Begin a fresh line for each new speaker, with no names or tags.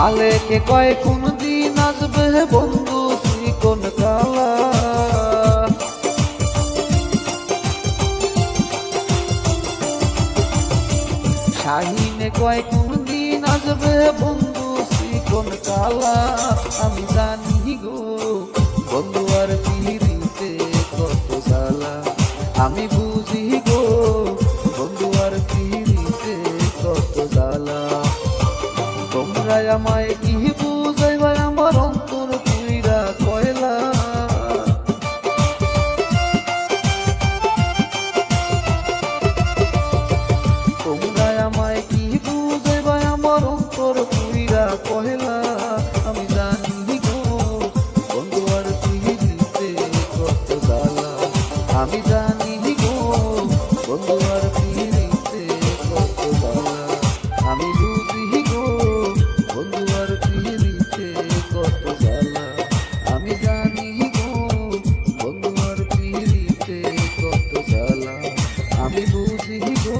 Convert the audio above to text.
মালেকে কয় কোন দিন আসবে বন্ধু চিকন কালা। শাহিনে কয় কোন দিন আসবে বন্ধু চিকন কালা। আমি জানি গো বন্ধু আর পিড়িতে কত জ্বালা। আমি বুঝি গো বন্ধু আর পিড়িতে কত জ্বালা। তোমরা আমায় কি বুঝাইবা আমার অন্তর পুইরা কয়লা। তোমরা আমায় কি বুঝাইবা আমার অন্তর পুইরা কয়লা। আমি জানি গো বন্ধু আর পিড়িতে কত জ্বালা। আমি জানি গো বন্ধু আর পিড়িতে কত জ্বালা। আমি বুঝি গো বন্ধু আর পিড়িতে কত জ্বালা। আমি জানি গো বন্ধু আর পিড়িতে কত জ্বালা। আমি বুঝি গো।